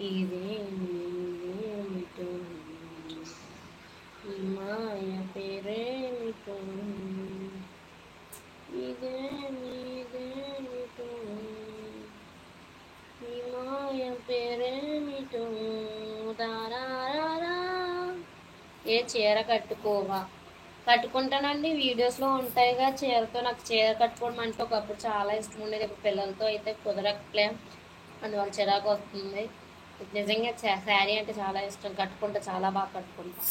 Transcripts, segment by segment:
ఇదేమిటో ఈ మాయ పేరేమిటో ఇదేమిటో ఈ మాయ పేరేమిటో దారారా. ఏ చీర కట్టుకోవా? కట్టుకుంటానండి, వీడియోస్లో ఉంటాయిగా చీరతో. నాకు చీర కట్టుకోవడం అంటే ఒకప్పుడు చాలా ఇష్టం ఉండేది. ఇప్పుడు పిల్లలతో అయితే కుదరట్లే, అందువల్ల చిరాకు వస్తుంది. నిజంగా శారీ అంటే చాలా ఇష్టం, కట్టుకుంటా, చాలా బాగా కట్టుకుంటా,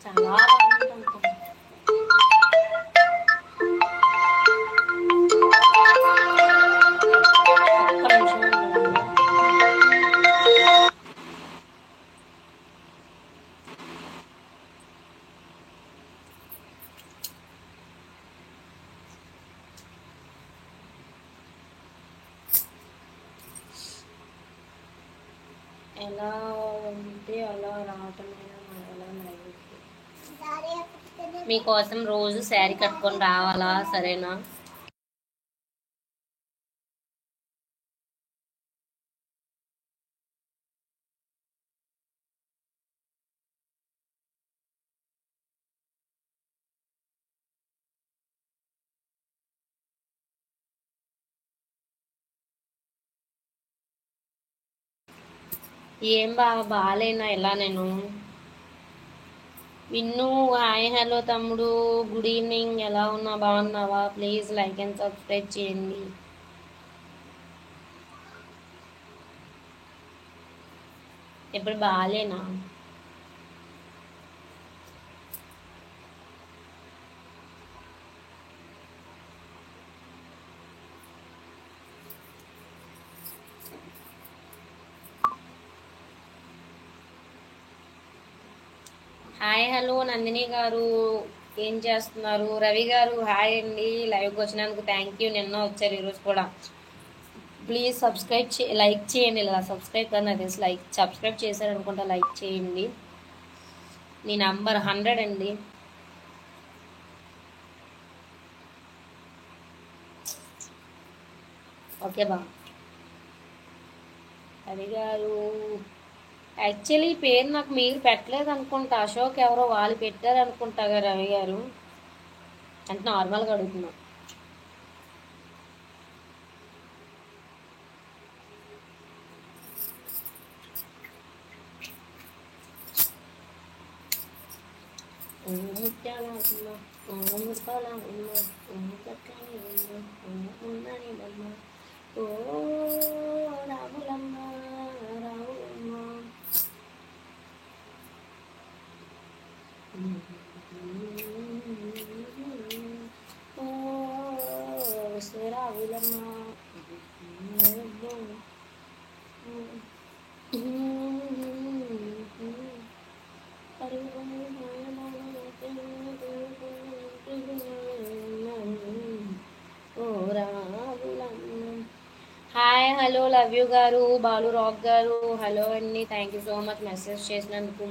చాలా బాగుంటుంది. ఒక్క నిమిషం ఉండండి. ఎలా ఉంటే అలా రావటమేనా మరలా లైవ్? మీకోసం రోజు శారీ కట్టుకొని రావాలా? సరేనా? ఏం బాగాలేనా ఎలా నేను? విన్ను హాయ్, హలో తమ్ముడు, గుడ్ ఈవినింగ్, ఎలా ఉన్నా? బాగున్నావా? ప్లీజ్ లైక్ అండ్ సబ్స్క్రైబ్ చేయండి. ఇప్పుడు బాగాలేనా? హాయ్, హలో నందిని గారు, ఏం చేస్తున్నారు? రవి గారు హాయ్ అండి, లైవ్కి వచ్చినందుకు థ్యాంక్ యూ. నిన్న వచ్చారు, ఈరోజు కూడా. ప్లీజ్ సబ్స్క్రైబ్ లైక్ చేయండి. ఇలా సబ్స్క్రైబ్ కానీ అది సబ్స్క్రైబ్ చేశారనుకుంటా, లైక్ చేయండి. నీ నంబర్ 100 అండి. ఓకే బా. రవి గారు యాక్చువల్లీ పేరు నాకు మీరు పెట్టలేదు అనుకుంటా, అశోక్ ఎవరో వాళ్ళు పెట్టారు అనుకుంటా కదా రవి గారు, అంటే నార్మల్గా అడుగుతున్నా. ముత్యాల ఉమ్మ, ముత్యాల ఉమ్మ, చక్కని ఉమ్మ, ఉన్నని బొమ్మ, ఓ రాములమ్మ, రాములమ్మ. ఓ Sriramulamma. Hi, hello love you గారు, బాలు రాక్ గారు హలో అండి, thank you so much message చేసినందుకు.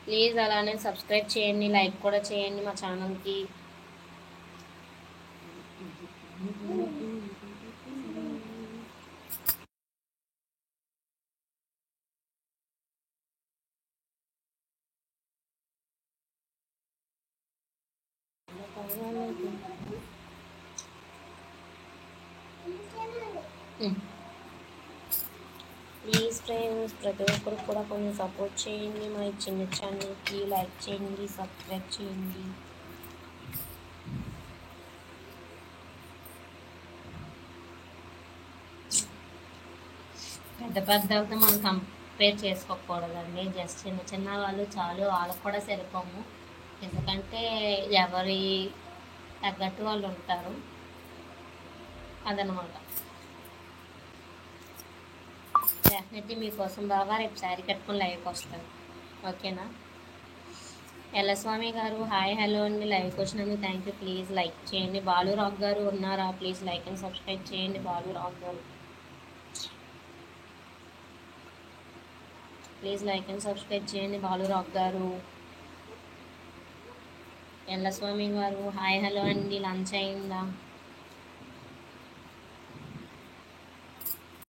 ప్లీజ్ అలానే సబ్స్క్రైబ్ చేయండి, లైక్ కూడా చేయండి మా ఛానల్కి. ప్లీజ్ ఫ్రెండ్స్, ప్రతి ఒక్కరు కూడా కొంచెం సపోర్ట్ చేయండి మా చిన్న ఛానల్కి, లైక్ చేయండి, సబ్స్క్రైబ్ చేయండి. పెద్ద పెద్దలతో మనం కంపేర్ చేసుకోకూడదండి, జస్ట్ చిన్న చిన్న వాళ్ళు చాలు, వాళ్ళకు కూడా సరిపోము. ఎందుకంటే ఎవరి తగ్గట్టు వాళ్ళు ఉంటారు, అదనమాట. డెఫినెట్లీ మీకోసం బాగా రేపు శారీ కట్టుకుని లైవ్కి వస్తాను, ఓకేనా? ఎల్లస్వామి గారు హాయ్, హలో అండి, లైవ్కి వచ్చినందుకు థ్యాంక్ యూ. ప్లీజ్ లైక్ చేయండి. బాలు రాక్ గారు ఉన్నారా? ప్లీజ్ లైక్ అండ్ సబ్స్క్రైబ్ చేయండి. బాలు రాక్ గారు ప్లీజ్ లైక్ అండ్ సబ్స్క్రైబ్ చేయండి. బాలు రాక్ గారు. ఎల్లస్వామి గారు హాయ్, హలో అండి, లంచ్ అయిందా?